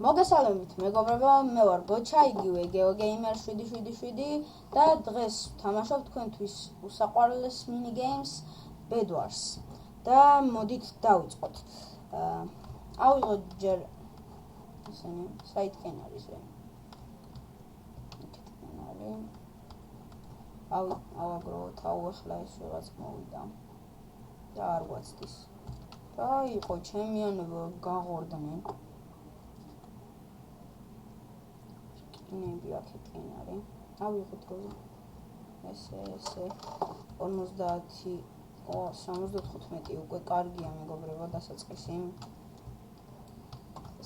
მოგესალმებით მეგობრებო, მე ვარ ბოჩა, იგივე GeoGamer 777 და დღეს ვთამაშობ თქვენთვის უსაყვარლეს mini games Bed Wars და მოდით დავიწყოთ. ავიღოთ ჯერ ისინი საითკენ არის ვენ. იქეთკენ არის. ავაგროვოთ ახლა ეს რაღაც მოვიდა და არ გვაცდის. და იყო ჩემიანობა გაღორდნენ. ნები აქეთკენ არის. ავიღოთ როზე. ესე 50 75 უკვე კარგია მეგობრებო დასაწყისი.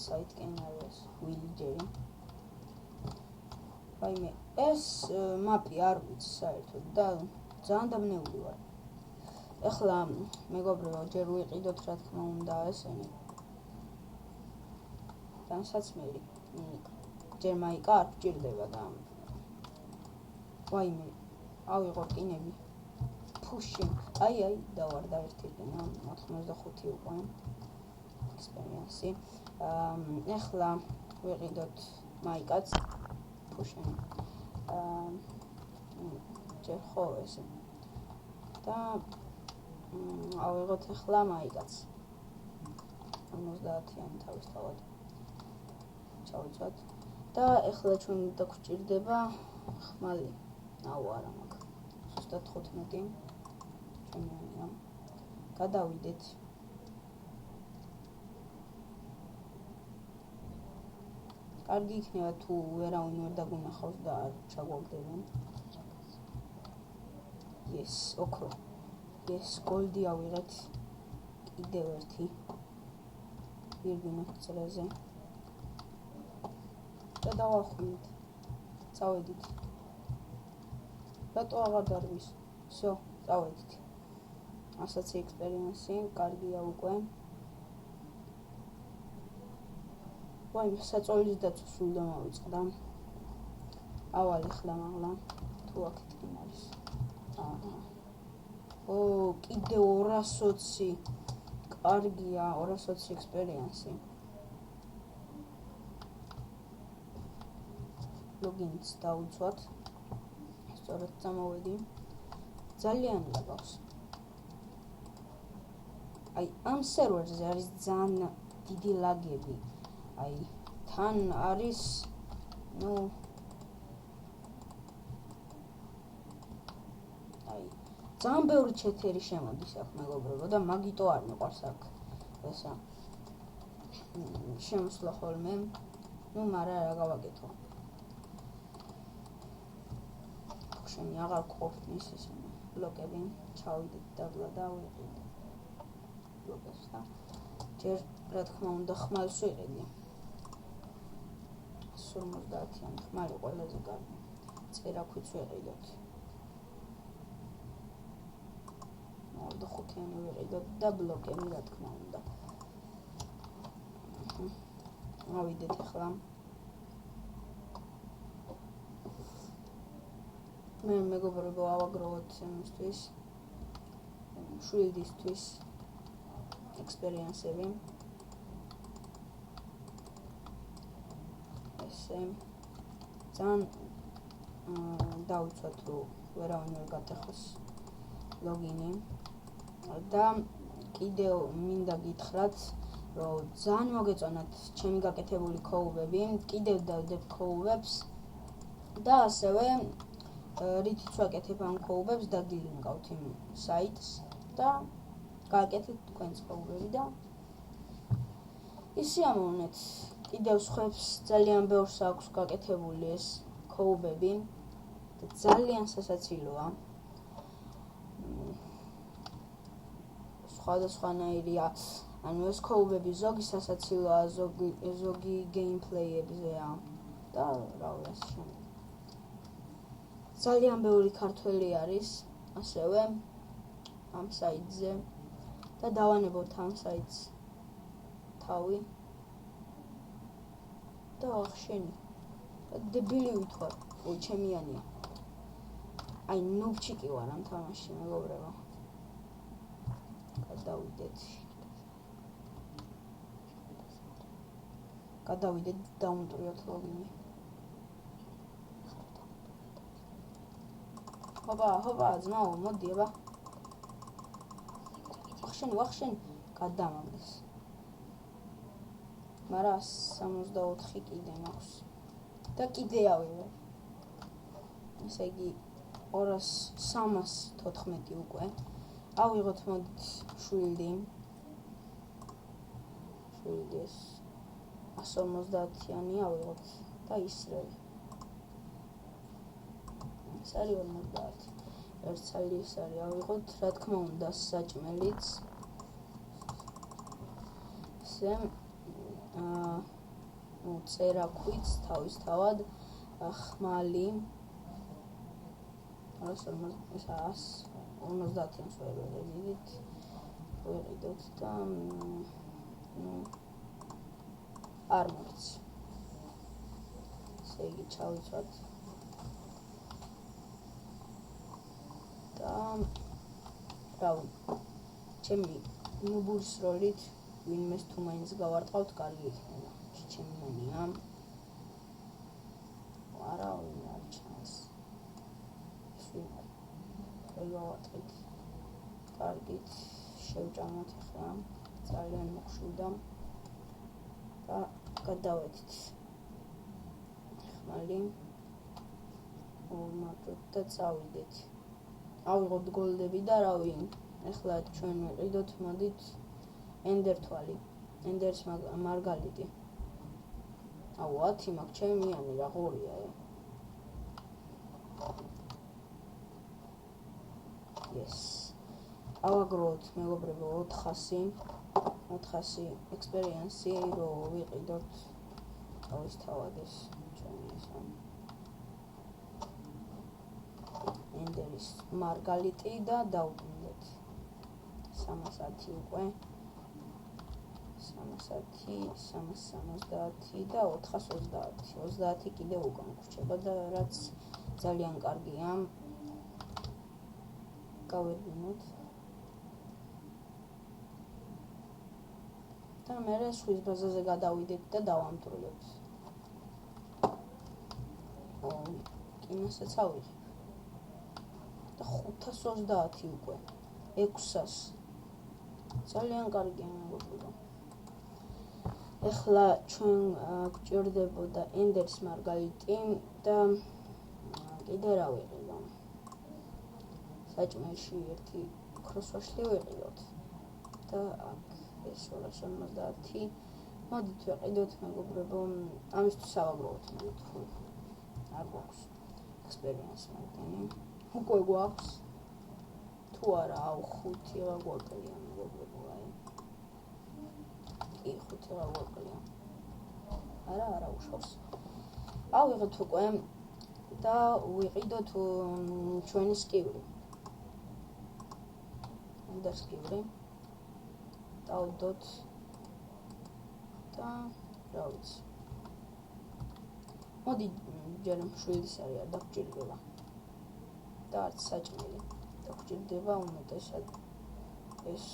საითკენ არის ვილიჯერი. ვაიმე ეს მაპი არ ვიცი საერთოდ და ძალიან დაბნეული ვარ. ეხლა მეგობრებო ჯერ ვიყიდოთ რა თქმა უნდა ესენი. განსაცმელი. ჯერ მაიკა არ გჭირდება და ვაიმე ავიღო რკინები. Pushing. Ai დავარდა ერთი რკინა 85 უკვე. ექსპერიენსი. ეხლა ვიყიდოთ მაიკაც. Pushing. ჯერ ხო ესე. და ავიღოთ ეხლა მაიკაც. 50-იანი თავისთავად. ჩავიცვათ. და ეხლა ჩვენ დაგჭირდება ხმალი. აუ არა მაგ. ზუსტად 15. ჩვენია. გადავიდეთ. კარგი იქნება თუ ვერავინ ვერ დაგვინახავს და არ ჩაგვაგდებენ. Yes, ოქრო. Yes, goldi ავიღეთ. კიდევ ერთი. ვირგვინოთ წრეზე. და დავახვიდეთ. წავედით. რატო აღარ დარგვის? Всё, წავედით. ასაცი ექსპერიენსი, კარგია უკვე. ვაიმე, საწოლის დაცვა სულ დამავიწყდა. ავალ ეხლა მაღლა თუ აქეთკენ არის. კიდევ 220. კარგია, 220 ექსპერიენსი. ლოგინს დავუცვათ. სწორად წამოვედი. ძალიან ლაგავს. აი ამ სერვერზე არის ძალიან დიდი ლაგები. აი თან არის ძალიან ბევრი ჩეთერი შემოდის აქ მეგობრებო და მაგიტო არ მიყვარს აქ ესა შემოსვლა ხოლმე. მარა რა გავაკეთო. შენი აღარ გყოფთ ის ბლოკები. ჩავიდეთ დაბლა და ვიყიდე. ბლოკებს და ჯერ რა თქმა უნდა ხმალს ვიყიდი. 50-იანი ხმალი ყველაზე კარგი. წერაქვიც ვიყიდოთ. 5-იანი ვიყიდოთ და ბლოკები რა თქმა უნდა. ავიდეთ ახლა. მე მეგობრებო ავაგროვოთ იმისთვის. შვილდისთვის ექსპერიენსები. ესე ძალიან დავიცვათ რომ ვერავინ ვერ გატეხოს ლოგინი და კიდევ მინდა გითხრათ რომ ძალიან მოგეწონათ ჩემი გაკეთებული ქოუბები. კიდევ დავდებ ქოუბებს და ასევე რითიც ვაკეთებ ამ ქოუბებს დაგილინკავთ იმ საიტს და გააკეთეთ თქვენს ქოუბები და ისიამოვნეთ. კიდევ სხვებს ძალიან ბევრს აქვს გაკეთებული ეს ქოუბები და ძალიან სასაცილოა. სხვადასხვანაირია. ანუ ეს ქოუბები ზოგი სასაცილოა, ზოგი გეიმპლეიებზეა და რა ვიცი შენ. ძალიან ბევრი ქართველი არის ასევე ამ საიტზე და დავანებოთ ამ საიტს თავი და ახშენი. დებილი ვითვარ, ჩემიანია. აი ნუბჩიკი ვარ ამ თამაშში მეგობრებო. გადავიდეთ. გადავიდეთ დაუნტრიოთ ლოგინი. ჰოპა, ძმაო, მოდი აბა. ვახშენ, გადამაგდეს. მარა 64 კიდე მაქვს. და კიდე ავიღე. ესე იგი 314 უკვე. ავიღოთ მოდით შვილი ეს 150-იანი ავიღოთ და ისრევი. ეს არის 50. ერთსალი ის არის ავიღოთ, რა თქმა უნდა საჭმელიც. ესე წერაქვიც თავისთავად, ხმალი 150-იანს ვეღებდით ვიყიდოთ და არ მოიც. ესე იგი ჩავიცვათ და რავი, ჩემი ნუბურის როლით ვინმეს თუ მაინც გავარტყავთ, კარგი იქნება. ჩემიანია. არა, არ ჩანს. ისვია. გავარტყით. კარგით, შევჭამოთ ახლა. ძალიან მოხშვიდა. და გადავედით. ხმალი. მარტოთ და წავიდეთ. ავიღოთ გოლდები და რავი, ახლა ჩვენ ვიყიდოთ, მოდით ენდერთვალი, ენდერს მარგალიტი. აუ 10 მაქვს ჩემიანი რა ღორია. Yes. ავაგროთ მეგობრებო 400 ექსპერიენსი რო ვიყიდოთ თავისთავად ეს ჩვენი ისო. ენდერის მარგალიტი და დავუკვირდეთ 310 უკვე 370 და 430 კიდე უკან გვრჩება და რაც ძალიან კარგია. გავედინოთ და მერე სხვის ბაზაზე გადავიდეთ და დავამტვრიოთ. კინოსაც ავიღებ და 530 უკვე 600 ძალიან კარგია მეგობრებო. ეხლა ჩვენ გვჭირდებოდა ენდერს მარგალიტი და კიდე რა ვიყიდო. საჭმელში ერთი ქროსვაშლი ვიყიდოთ და აქ ეს 250. მოდით ვიყიდოთ მეგობრებო, ამისთვის ავაგროვოთ თუ არ გვაქვს ექსპერიენსი მაგდენი. უკვე გვაქვს თუ არა, აუ 5 რა გვაკლია მეგობრებო, აი. კი 5 რა გვაკლია. არა უშავს. ავიღოთ უკვე და ვიყიდოთ ჩვენი სკივრი. და სკივრი. დავდოთ და რა ვიცი. მოდი ჯერ მშვილის არის არ დაგჭირდება. და არც საჭმელი დაგჭირდება უმეტესად ეს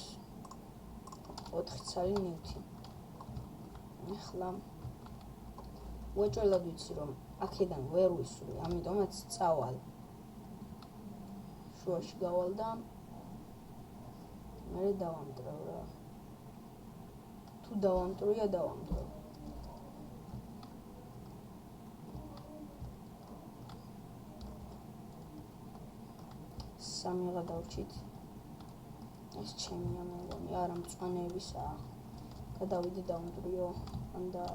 4 ცალი ნივთი. ახლა უეჭველად ვიცი რომ აქედან ვერ ვისვრი, ამიტომაც წავალ შუაში გავალ და მე დავამტრავ რა. თუ დავამტრია დავამტრავ. სამი გადავრჩით. ეს ჩემია მეგონი, არა მწვანეებისაა. გადავიდე დავამტრიო, ანდა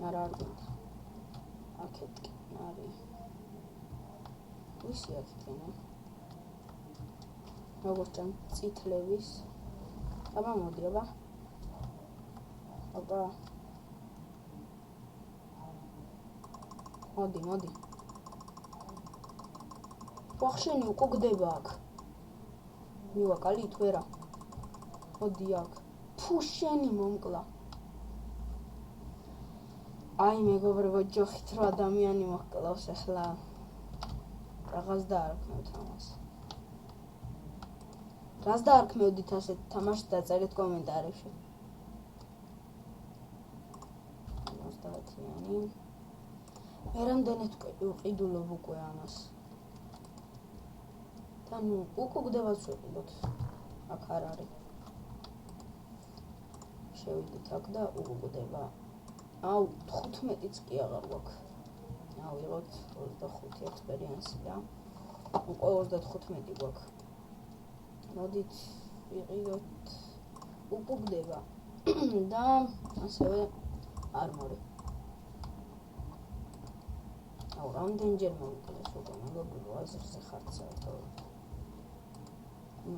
არა არ გინდა. აქეთ არის. ვისი აქეთენა? როგორც ჩან წითლების. აბა მოდი, აბა. მოდი. ვახშენი უკვე გდება აქ. მივაკალი თვერა. მოდი აქ. ფუშენი მომკლა. აი მეგობრებო, ჯოხით რა ადამიანი მოჰკლავს ახლა. რაღაც დაარქმევთ ამას. რას დაარქმევდით ასეთ თამაშს დაწერეთ კომენტარებში. ერთიანი. მე რამდენად ვყიდულობ უკვე ამას. და ნუ უკუგდებას ვიყიდოთ. აქ არ არის. შევიდით აქ და უკუგდება. აუ 15-იც კი აღარ გვაქვს. ავიღოთ 25 ექსპერიენსი და უკვე 35 გვაქვს. მოდით ვიყიდოთ უკუგდება და ასევე არმორი. აუ რამდენჯერ მოვიკლეს უკვე მეგობრებო აზრზე ხართ საერთოდ. ნუ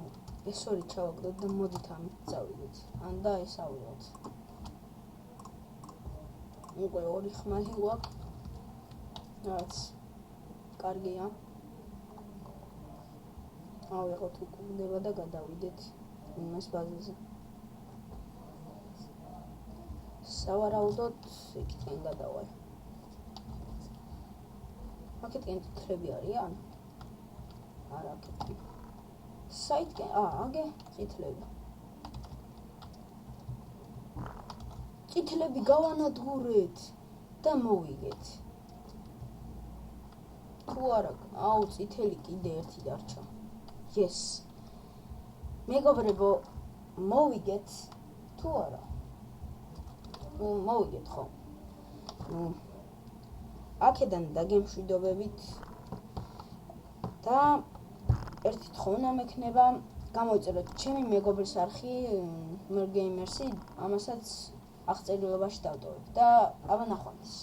ეს ორი ჩავაგდოთ და მოდით ამით წავიდეთ. ან და ეს ავიღოთ. უკვე ორი ხმალი გვაქვს. რაც კარგია. ავიღოთ უკუგდება და გადავიდეთ იმას ბაზაზე. სავარაუდოდ იქიდან გადავალ. აქეთკენ წითლები არიან? არა, აქეთკენ. საითკენ? აგე წითლები. წითლები გავანადგურეთ და მოვიგეთ. თუ არა, აუ წითელი კიდე ერთი დარჩა. Yes. მეგობრებო, მოვიგეთ თუ არა? მოვიგეთ ხო? აქედან დაგემშვიდობებით და ერთი თხოვნა მექნება, გამოიწეროთ ჩემი მეგობრის არხი Mergamersi, ამასაც აღწერილობაში დავტოვებ და აბა ნახვამდის.